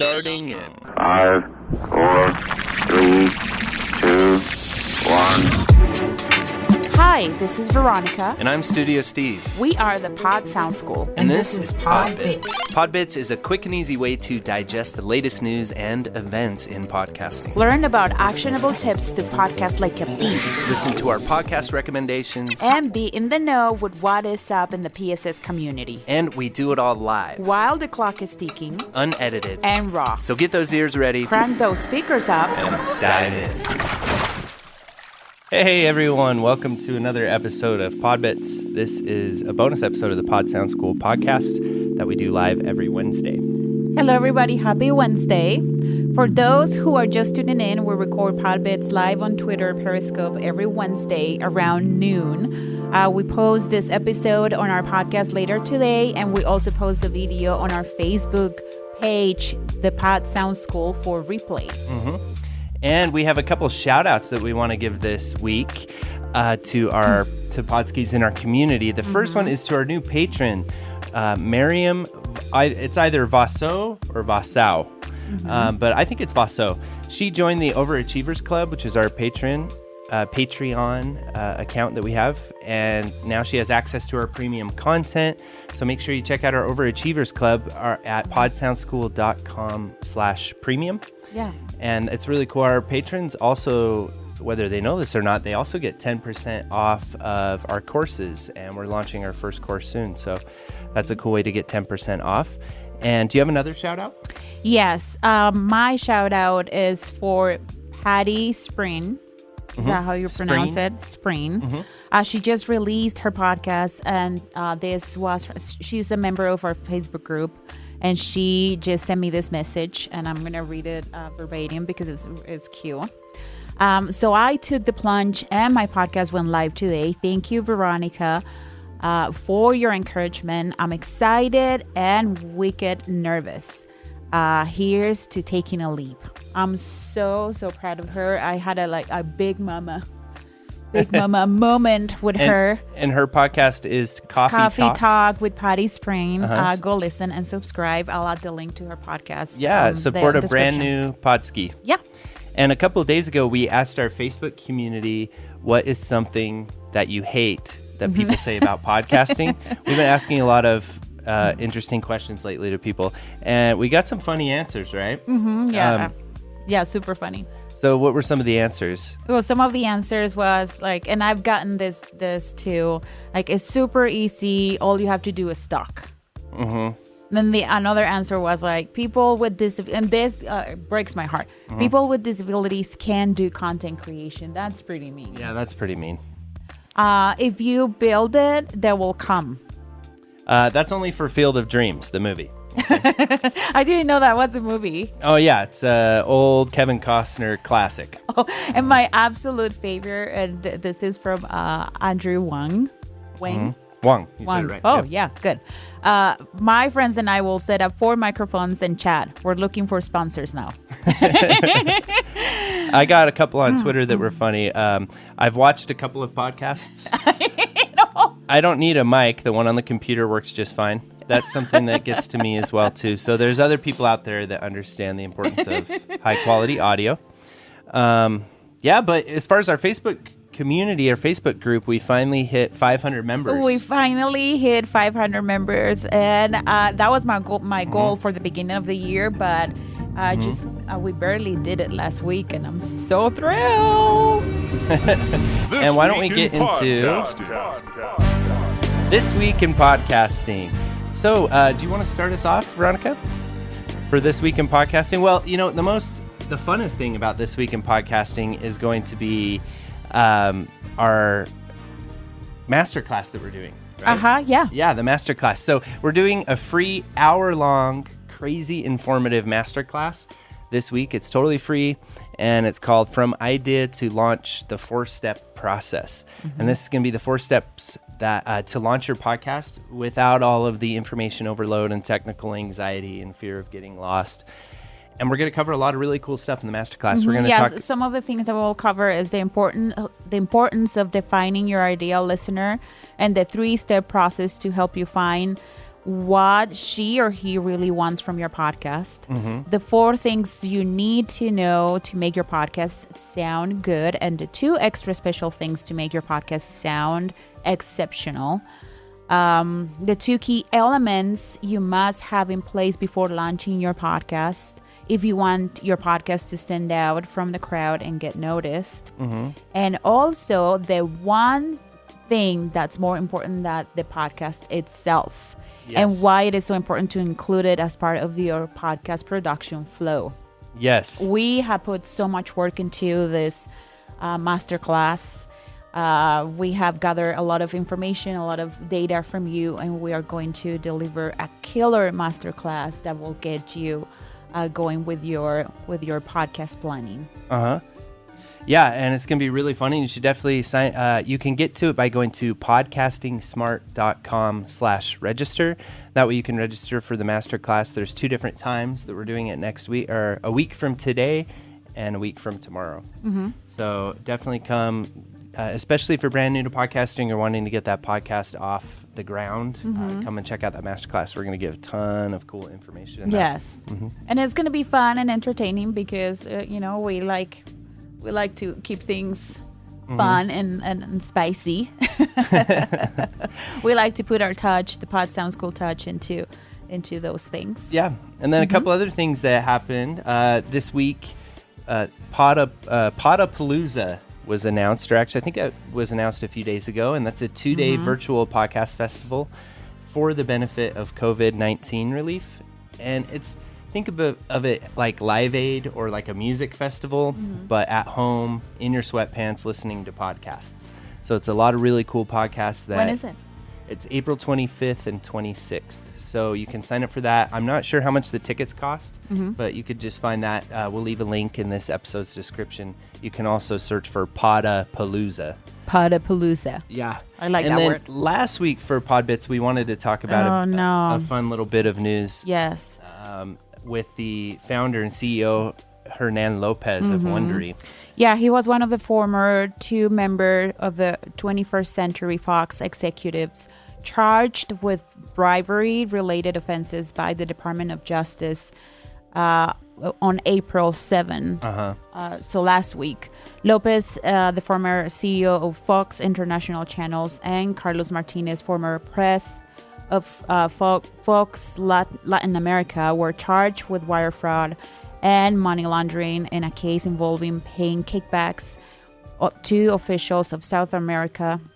starting in 5, 4, 3, 2, 1. Hi, this is Veronica. And I'm Studio Steve. We are the Pod Sound School. And this is PodBitz. PodBitz is a quick and easy way to digest the latest news and events in podcasting. Learn about actionable tips to podcast like a beast. Listen to our podcast recommendations. And be in the know with what is up in the PSS community. And we do it all live. While the clock is ticking. Unedited. And raw. So get those ears ready. Crank those speakers up. And let's dive in. Hey everyone, welcome to another episode of PodBitz. This is a bonus episode of the Pod Sound School podcast that we do live every Wednesday. Hello everybody, happy Wednesday. For those who are just tuning in, we record PodBitz live on Twitter, Periscope every Wednesday around noon. We post this episode on our podcast later today, and we also post the video on our Facebook page, the Pod Sound School, for replay. Mm-hmm. And we have a couple shout outs that we want to give this week to Podskis in our community. The first one is to our new patron, Miriam. It's either Vasso or Vassau, but I think it's Vasso. She joined the Overachievers Club, which is our Patreon account that we have, and now she has access to our premium content. So make sure you check out our Overachievers Club at podsoundschool.com/premium. Yeah. And it's really cool. Our patrons also, whether they know this or not, they also get 10% off of our courses, and we're launching our first course soon. So that's a cool way to get 10% off. And do you have another shout out? Yes. My shout out is for Patty Spreen. Is that how you pronounce it? Spreen. Mm-hmm. She just released her podcast, and she's a member of our Facebook group, and she just sent me this message, and I'm gonna read it verbatim because it's cute. So I took the plunge, and my podcast went live today. Thank you, Veronica, for your encouragement. I'm excited and wicked nervous. Here's to taking a leap. I'm so proud of her. I had a big mama moment with her. And her podcast is Coffee Talk with Patty Spreen. Go listen and subscribe. I'll add the link to her podcast. Yeah, support a brand new Podski. Yeah. And a couple of days ago, we asked our Facebook community, what is something that you hate that people say about podcasting? We've been asking a lot of interesting questions lately to people, and we got some funny answers, right? Yeah, super funny. So what were some of the answers? Well, some of the answers was like, and I've gotten this too, like, it's super easy, all you have to do is talk. Then another answer was like, people with and this breaks my heart, people with disabilities can do content creation. That's pretty mean. Yeah, that's pretty mean. If you build it, they will come. That's only for Field of Dreams, the movie. Okay. I didn't know that was a movie. Oh, yeah. It's an old Kevin Costner classic. Oh, and my absolute favorite, and this is from Andrew Wang. Wang. You said it right. Oh, yep. Yeah, good. My friends and I will set up 4 microphones and chat. We're looking for sponsors now. I got a couple on Twitter that were funny. I've watched a couple of podcasts. I don't need a mic. The one on the computer works just fine. That's something that gets to me as well, too. So there's other people out there that understand the importance of high-quality audio. But as far as our Facebook community, our Facebook group, we finally hit 500 members. We finally hit 500 members, and that was my goal for the beginning of the year, but we barely did it last week, and I'm so thrilled. And why don't we get into This Week in Podcasting. So, do you want to start us off, Veronica, for This Week in Podcasting? Well, you know, the funnest thing about This Week in Podcasting is going to be our masterclass that we're doing. Right? Yeah. Yeah, the masterclass. So we're doing a free hour-long, crazy informative masterclass this week. It's totally free, and it's called From Idea to Launch, the 4-Step Process. And this is going to be the 4 steps that to launch your podcast without all of the information overload and technical anxiety and fear of getting lost. And we're going to cover a lot of really cool stuff in the masterclass. We're going to talk. Some of the things that we'll cover is the importance of defining your ideal listener and the 3-step process to help you find what she or he really wants from your podcast, the 4 things you need to know to make your podcast sound good, and the 2 extra special things to make your podcast sound exceptional. The 2 key elements you must have in place before launching your podcast if you want your podcast to stand out from the crowd and get noticed. And also the one thing that's more important than the podcast itself. Yes. And why it is so important to include it as part of your podcast production flow. Yes. We have put so much work into this masterclass. We have gathered a lot of information, a lot of data from you, and we are going to deliver a killer masterclass that will get you going with your podcast planning. Yeah, and it's going to be really funny. You should definitely sign. You can get to it by going to podcastingsmart.com/register. That way you can register for the masterclass. There's 2 different times that we're doing it next week, or a week from today and a week from tomorrow. So definitely come, especially if you're brand new to podcasting or wanting to get that podcast off the ground. Come and check out that masterclass. We're going to give a ton of cool information. Yes. And it's going to be fun and entertaining because, we like to keep things fun and spicy. We like to put our touch, the Pod Sounds Cool touch, into those things. Yeah. And then a couple other things that happened this week. Podapaluza was announced, or actually I think it was announced a few days ago, and that's a 2-day virtual podcast festival for the benefit of COVID-19 relief. And think of it like Live Aid or like a music festival, but at home in your sweatpants listening to podcasts. So it's a lot of really cool podcasts. When is it? It's April 25th and 26th. So you can sign up for that. I'm not sure how much the tickets cost, but you could just find that. We'll leave a link in this episode's description. You can also search for Podapaluza. Podapaluza. Yeah. I like that word. And then last week for PodBitz, we wanted to talk about a fun little bit of news. Yes. With the founder and CEO, Hernan Lopez of Wondery. Yeah, he was one of the former 2 members of the 21st Century Fox executives charged with bribery-related offenses by the Department of Justice on April 7. So last week. Lopez, the former CEO of Fox International Channels, and Carlos Martinez, former press of Fox Latin America, were charged with wire fraud and money laundering in a case involving paying kickbacks to officials of South American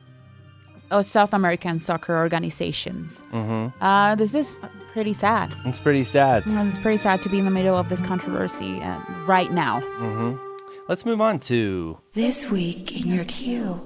soccer organizations. This is pretty sad. It's pretty sad. It's pretty sad to be in the middle of this controversy right now. Let's move on to This Week in Your Queue.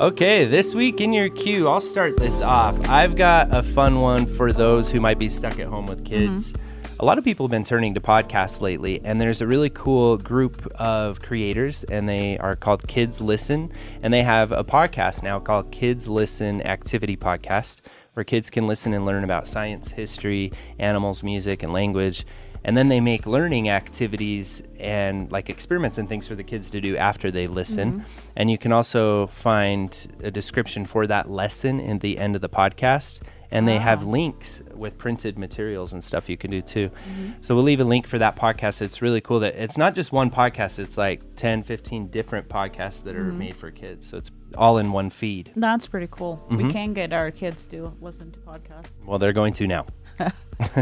Okay, this week in your queue, I'll start this off. I've got a fun one for those who might be stuck at home with kids. A lot of people have been turning to podcasts lately, and there's a really cool group of creators, and they are called Kids Listen, and they have a podcast now called Kids Listen Activity Podcast, where kids can listen and learn about science, history, animals, music, and language. And then they make learning activities and like experiments and things for the kids to do after they listen. And you can also find a description for that lesson in the end of the podcast. And they have links with printed materials and stuff you can do too. So we'll leave a link for that podcast. It's really cool that it's not just one podcast. It's like 10, 15 different podcasts that are made for kids. So it's all in one feed. That's pretty cool. We can get our kids to listen to podcasts. Well, they're going to now.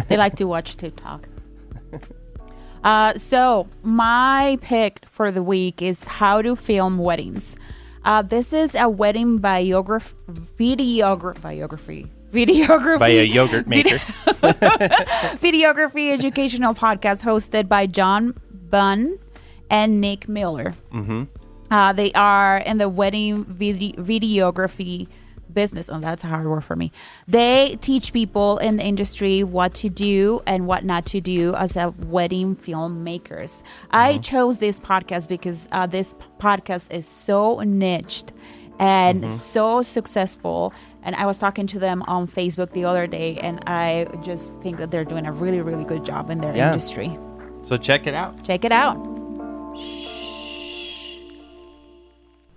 They like to watch TikTok. So my pick for the week is How to Film Weddings. This is a wedding videography by a yogurt maker. Videography educational podcast hosted by John Bunn and Nick Miller. They are in the wedding videography business. Oh, that's a hard word for me. They teach people in the industry what to do and what not to do as a wedding filmmakers. I chose this podcast because this podcast is so niched and so successful. And I was talking to them on Facebook the other day, and I just think that they're doing a really, really good job in their industry. So check it out. Check it out.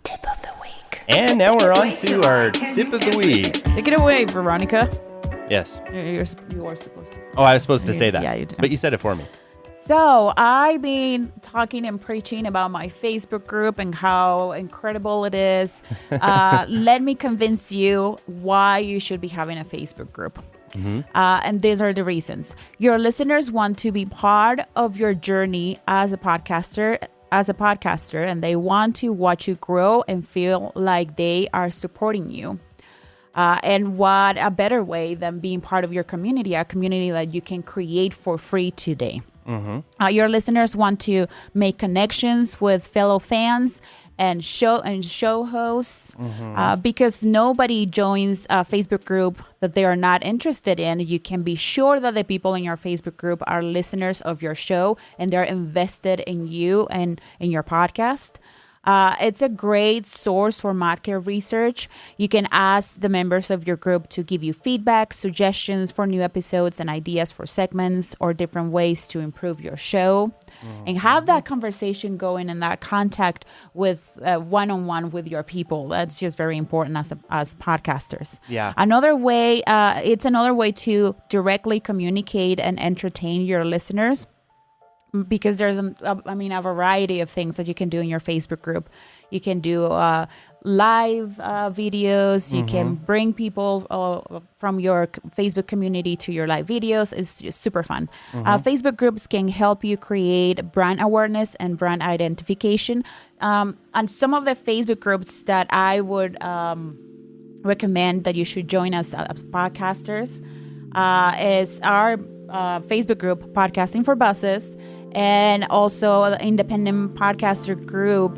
Tip of the week. And now we're on to our tip of the week. Take it away, Veronica. Yes. You were supposed to say. Oh, I was supposed to say that. Yeah, you did. But you said it for me. So I've been talking and preaching about my Facebook group and how incredible it is. Let me convince you why you should be having a Facebook group. And these are the reasons. Your listeners want to be part of your journey as a podcaster, and they want to watch you grow and feel like they are supporting you. And what a better way than being part of your community, a community that you can create for free today. Your listeners want to make connections with fellow fans and show hosts because nobody joins a Facebook group that they are not interested in. You can be sure that the people in your Facebook group are listeners of your show and they're invested in you and in your podcast. It's a great source for market research. You can ask the members of your group to give you feedback, suggestions for new episodes, and ideas for segments or different ways to improve your show. And have that conversation going and that contact with one-on-one with your people. That's just very important as podcasters. Yeah. Another way, it's another way to directly communicate and entertain your listeners. Because there's, a variety of things that you can do in your Facebook group. You can do live videos. You can bring people from your Facebook community to your live videos. It's just super fun. Facebook groups can help you create brand awareness and brand identification. And some of the Facebook groups that I would recommend that you should join us as podcasters is our Facebook group, Podcasting for Buses, and also the independent podcaster group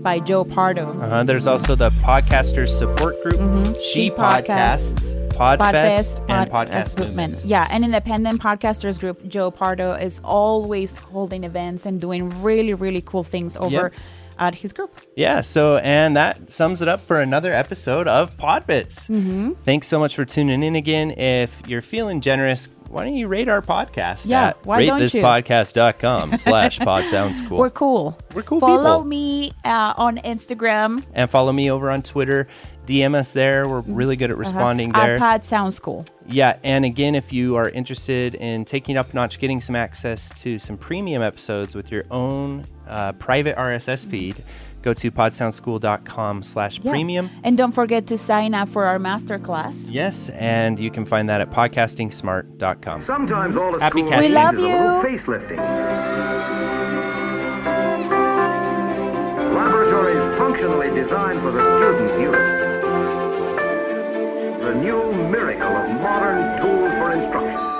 by Joe Pardo. There's also the Podcasters Support Group, She Podcasts, PodFest, and Podcast Movement. Yeah, and independent podcasters group, Joe Pardo is always holding events and doing really, really cool things over at his group. Yeah, and that sums it up for another episode of PodBitz. Thanks so much for tuning in again. If you're feeling generous, why don't you rate our podcast at ratethispodcast.com/podsoundscool. We're cool. We're cool Follow people. me on Instagram. And follow me over on Twitter. DM us there. We're really good at responding there. Our pod sounds cool. Yeah, and again, if you are interested in taking up a notch, getting some access to some premium episodes with your own private RSS feed, go to podsoundschool.com/premium. And don't forget to sign up for our masterclass. Yes, and you can find that at podcastingsmart.com. Sometimes all a Happy school casting. We love needs is a you. little facelifting. Laboratories functionally designed for the student's use. The new miracle of modern tools for instruction.